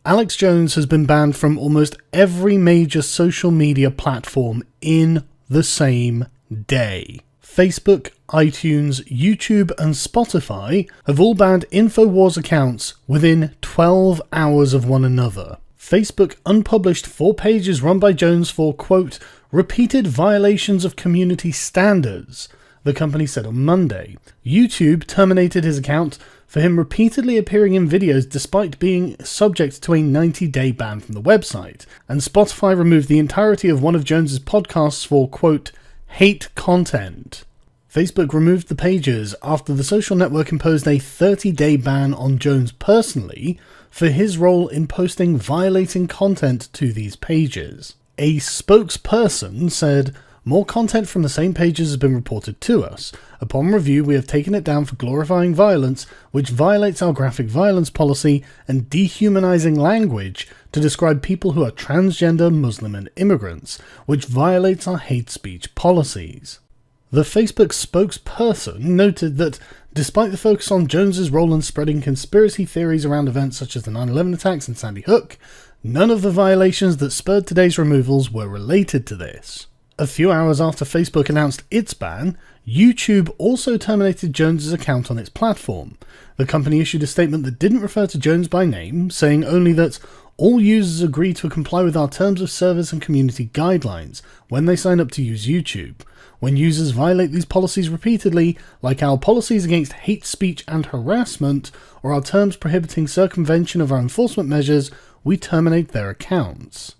Alex Jones has been banned from almost every major social media platform in the same day. Facebook, iTunes, YouTube, and Spotify have all banned InfoWars accounts within 12 hours of one another. Facebook unpublished 4 pages run by Jones for, quote, repeated violations of community standards, the company said on Monday. YouTube terminated his account for him repeatedly appearing in videos despite being subject to a 90-day ban from the website, and Spotify removed the entirety of one of Jones's podcasts for, quote, hate content. Facebook removed the pages after the social network imposed a 30-day ban on Jones personally for his role in posting violating content to these pages. A spokesperson said, more content from the same pages has been reported to us. Upon review, we have taken it down for glorifying violence, which violates our graphic violence policy, and dehumanizing language to describe people who are transgender, Muslim, and immigrants, which violates our hate speech policies. The Facebook spokesperson noted that, despite the focus on Jones's role in spreading conspiracy theories around events such as the 9/11 attacks and Sandy Hook, none of the violations that spurred today's removals were related to this. A few hours after Facebook announced its ban, YouTube also terminated Jones's account on its platform. The company issued a statement that didn't refer to Jones by name, saying only that all users agree to comply with our terms of service and community guidelines when they sign up to use YouTube. When users violate these policies repeatedly, like our policies against hate speech and harassment, or our terms prohibiting circumvention of our enforcement measures, we terminate their accounts.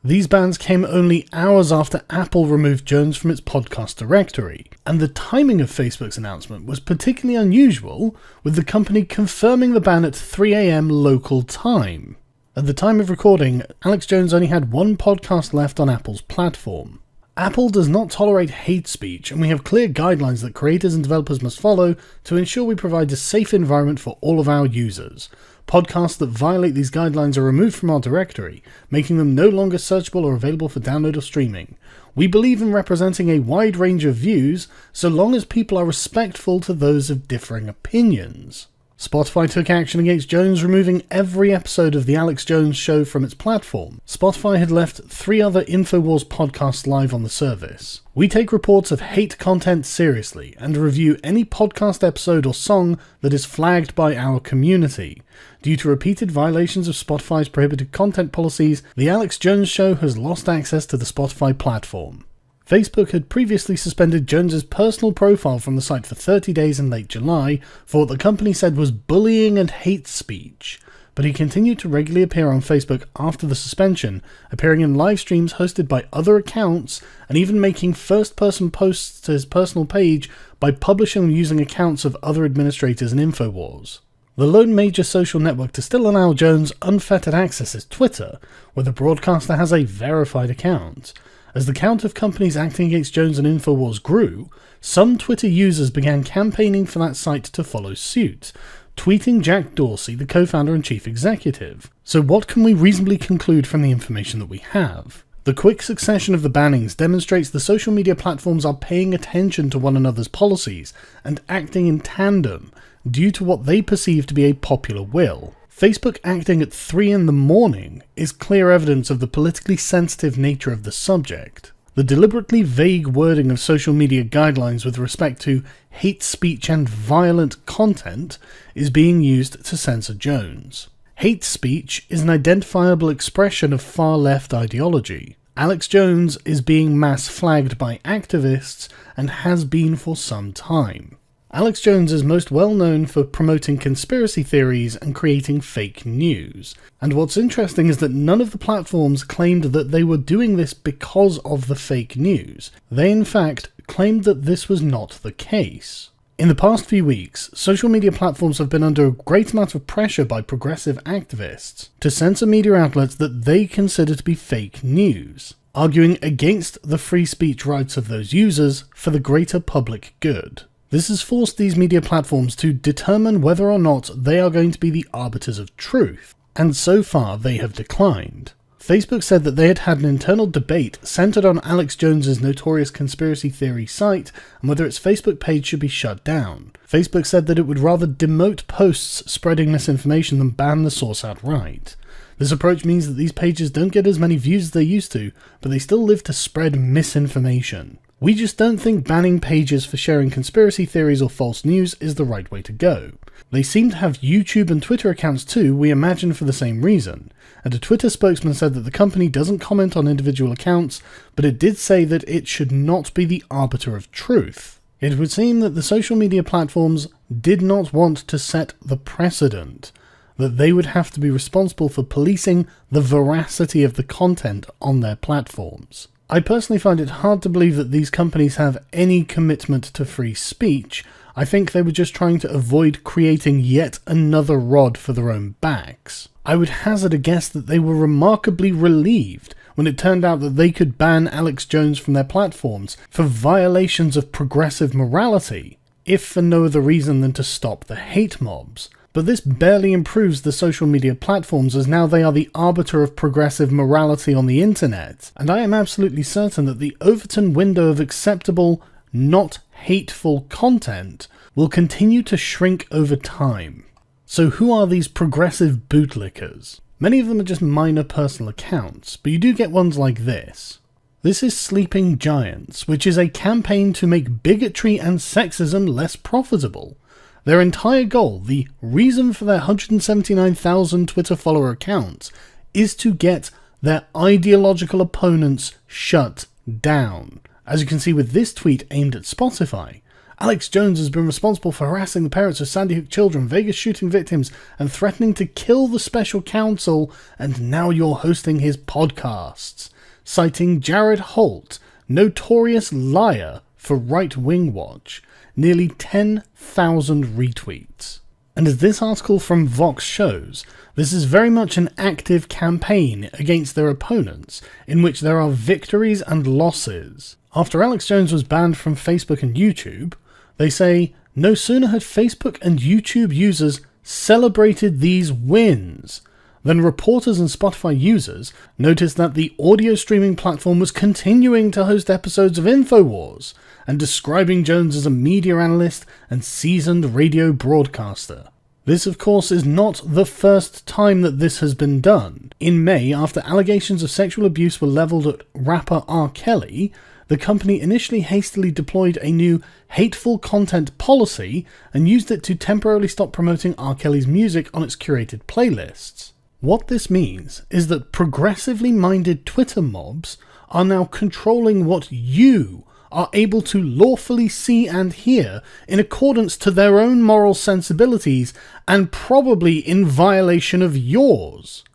These bans came only hours after Apple removed Jones from its podcast directory, and the timing of Facebook's announcement was particularly unusual, with the company confirming the ban at 3 AM local time. At the time of recording, Alex Jones only had one podcast left on Apple's platform. Apple does not tolerate hate speech, and we have clear guidelines that creators and developers must follow to ensure we provide a safe environment for all of our users. Podcasts that violate these guidelines are removed from our directory, making them no longer searchable or available for download or streaming. We believe in representing a wide range of views, so long as people are respectful to those of differing opinions. Spotify took action against Jones, removing every episode of The Alex Jones Show from its platform. Spotify had left 3 other InfoWars podcasts live on the service. We take reports of hate content seriously and review any podcast episode or song that is flagged by our community. Due to repeated violations of Spotify's prohibited content policies, The Alex Jones Show has lost access to the Spotify platform. Facebook had previously suspended Jones's personal profile from the site for 30 days in late July for what the company said was bullying and hate speech, but he continued to regularly appear on Facebook after the suspension, appearing in live streams hosted by other accounts and even making first-person posts to his personal page by publishing and using accounts of other administrators in InfoWars. The lone major social network to still allow Jones unfettered access is Twitter, where the broadcaster has a verified account. As the count of companies acting against Jones and InfoWars grew, some Twitter users began campaigning for that site to follow suit, tweeting Jack Dorsey, the co-founder and chief executive. So what can we reasonably conclude from the information that we have? The quick succession of the bannings demonstrates the social media platforms are paying attention to one another's policies and acting in tandem due to what they perceive to be a popular will. Facebook acting at 3 in the morning is clear evidence of the politically sensitive nature of the subject. The deliberately vague wording of social media guidelines with respect to hate speech and violent content is being used to censor Jones. Hate speech is an identifiable expression of far-left ideology. Alex Jones is being mass flagged by activists and has been for some time. Alex Jones is most well known for promoting conspiracy theories and creating fake news. And what's interesting is that none of the platforms claimed that they were doing this because of the fake news. They in fact claimed that this was not the case. In the past few weeks, social media platforms have been under a great amount of pressure by progressive activists to censor media outlets that they consider to be fake news, arguing against the free speech rights of those users for the greater public good. This has forced these media platforms to determine whether or not they are going to be the arbiters of truth, and so far they have declined. Facebook said that they had had an internal debate centered on Alex Jones's notorious conspiracy theory site and whether its Facebook page should be shut down. Facebook said that it would rather demote posts spreading misinformation than ban the source outright. This approach means that these pages don't get as many views as they used to, but they still live to spread misinformation. We just don't think banning pages for sharing conspiracy theories or false news is the right way to go. They seem to have YouTube and Twitter accounts too, we imagine for the same reason, and a Twitter spokesman said that the company doesn't comment on individual accounts, but it did say that it should not be the arbiter of truth. It would seem that the social media platforms did not want to set the precedent, that they would have to be responsible for policing the veracity of the content on their platforms. I personally find it hard to believe that these companies have any commitment to free speech. I think they were just trying to avoid creating yet another rod for their own backs. I would hazard a guess that they were remarkably relieved when it turned out that they could ban Alex Jones from their platforms for violations of progressive morality, if for no other reason than to stop the hate mobs. But this barely improves the social media platforms, as now they are the arbiter of progressive morality on the internet, and I am absolutely certain that the Overton window of acceptable, not hateful content will continue to shrink over time. So who are these progressive bootlickers? Many of them are just minor personal accounts, but you do get ones like this. This is Sleeping Giants, which is a campaign to make bigotry and sexism less profitable. Their entire goal, the reason for their 179,000 Twitter follower accounts, is to get their ideological opponents shut down. As you can see with this tweet aimed at Spotify, Alex Jones has been responsible for harassing the parents of Sandy Hook children, Vegas shooting victims, and threatening to kill the special counsel, and now you're hosting his podcasts. Citing Jared Holt, notorious liar for Right Wing Watch. Nearly 10,000 retweets. And as this article from Vox shows, this is very much an active campaign against their opponents, in which there are victories and losses. After Alex Jones was banned from Facebook and YouTube, they say, no sooner had Facebook and YouTube users celebrated these wins than reporters and Spotify users noticed that the audio streaming platform was continuing to host episodes of InfoWars, and describing Jones as a media analyst and seasoned radio broadcaster. This, of course, is not the first time that this has been done. In May, after allegations of sexual abuse were levelled at rapper R. Kelly, the company initially hastily deployed a new hateful content policy and used it to temporarily stop promoting R. Kelly's music on its curated playlists. What this means is that progressively minded Twitter mobs are now controlling what you are able to lawfully see and hear in accordance to their own moral sensibilities, and probably in violation of yours.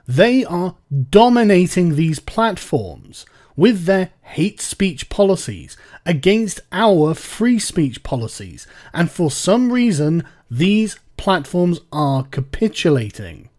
They are dominating these platforms with their hate speech policies against our free speech policies, and for some reason these platforms are capitulating.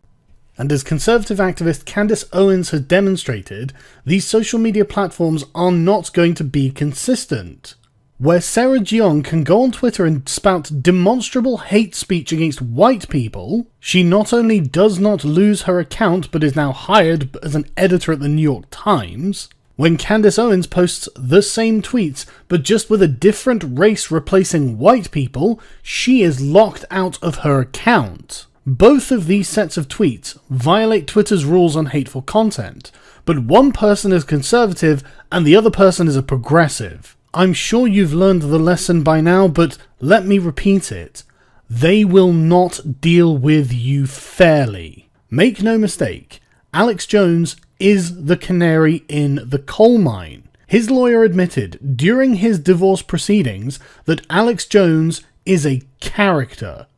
And as conservative activist Candace Owens has demonstrated, these social media platforms are not going to be consistent. Where Sarah Jeong can go on Twitter and spout demonstrable hate speech against white people, she not only does not lose her account but is now hired as an editor at the New York Times. When Candace Owens posts the same tweets but just with a different race replacing white people, she is locked out of her account. Both of these sets of tweets violate Twitter's rules on hateful content, but one person is conservative and the other person is a progressive. I'm sure you've learned the lesson by now, but let me repeat it. They will not deal with you fairly. Make no mistake, Alex Jones is the canary in the coal mine. His lawyer admitted during his divorce proceedings that Alex Jones is a character.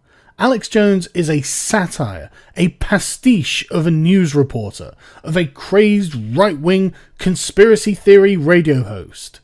Alex Jones is a satire, a pastiche of a news reporter, of a crazed right-wing conspiracy theory radio host.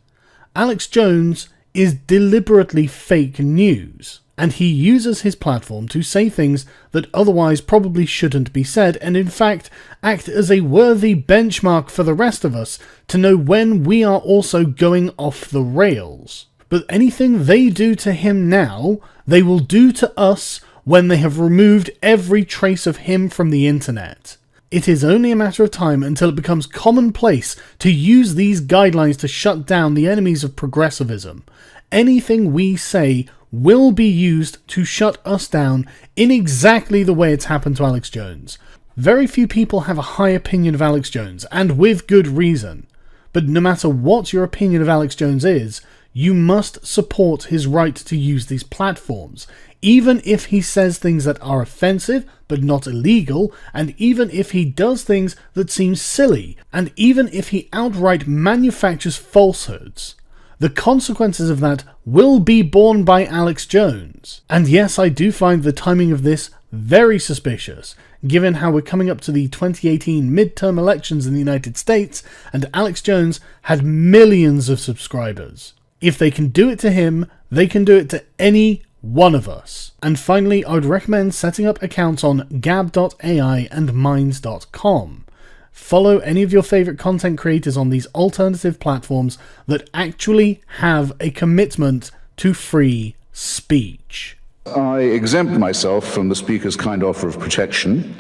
Alex Jones is deliberately fake news, and he uses his platform to say things that otherwise probably shouldn't be said, and in fact act as a worthy benchmark for the rest of us to know when we are also going off the rails. But anything they do to him now, they will do to us when they have removed every trace of him from the internet. It is only a matter of time until it becomes commonplace to use these guidelines to shut down the enemies of progressivism. Anything we say will be used to shut us down in exactly the way it's happened to Alex Jones. Very few people have a high opinion of Alex Jones, and with good reason. But no matter what your opinion of Alex Jones is, you must support his right to use these platforms, even if he says things that are offensive but not illegal, and even if he does things that seem silly, and even if he outright manufactures falsehoods. The consequences of that will be borne by Alex Jones. And yes, I do find the timing of this very suspicious, given how we're coming up to the 2018 midterm elections in the United States, and Alex Jones had millions of subscribers. If they can do it to him, they can do it to any one of us. And finally, I would recommend setting up accounts on Gab.ai and Minds.com. Follow any of your favourite content creators on these alternative platforms that actually have a commitment to free speech. I exempt myself from the Speaker's kind offer of protection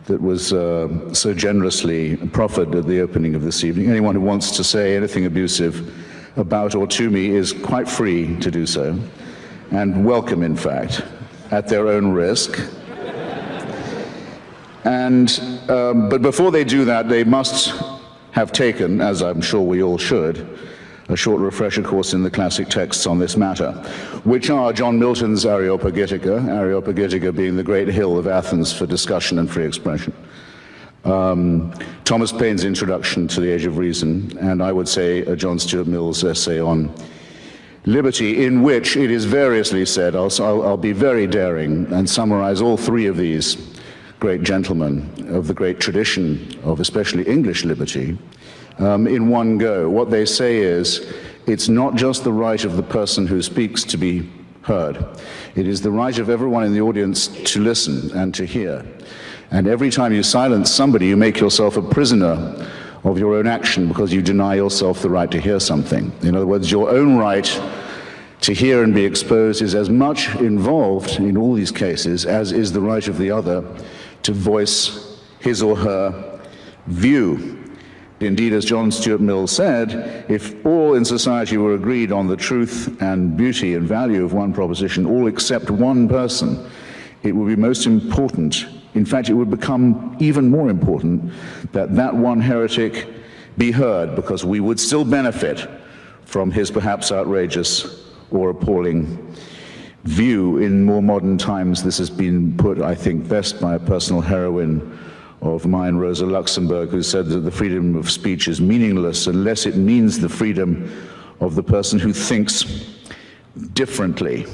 that was so generously proffered at the opening of this evening. Anyone who wants to say anything abusive about or to me is quite free to do so, and welcome, in fact, at their own risk. But before they do that, they must have taken, as I'm sure we all should, a short refresher course in the classic texts on this matter, which are John Milton's Areopagitica being the great hill of Athens for discussion and free expression, Thomas Paine's Introduction to the Age of Reason, and I would say John Stuart Mill's essay on liberty, in which it is variously said, I'll be very daring and summarize all three of these great gentlemen of the great tradition of especially English liberty in one go. What they say is, it's not just the right of the person who speaks to be heard. It is the right of everyone in the audience to listen and to hear. And every time you silence somebody, you make yourself a prisoner of your own action because you deny yourself the right to hear something. In other words, your own right to hear and be exposed is as much involved in all these cases as is the right of the other to voice his or her view. Indeed, as John Stuart Mill said, if all in society were agreed on the truth and beauty and value of one proposition, all except one person, it would be most important, in fact, it would become even more important, that that one heretic be heard, because we would still benefit from his perhaps outrageous or appalling view. In more modern times, this has been put, I think, best by a personal heroine of mine, Rosa Luxemburg, who said that the freedom of speech is meaningless unless it means the freedom of the person who thinks differently.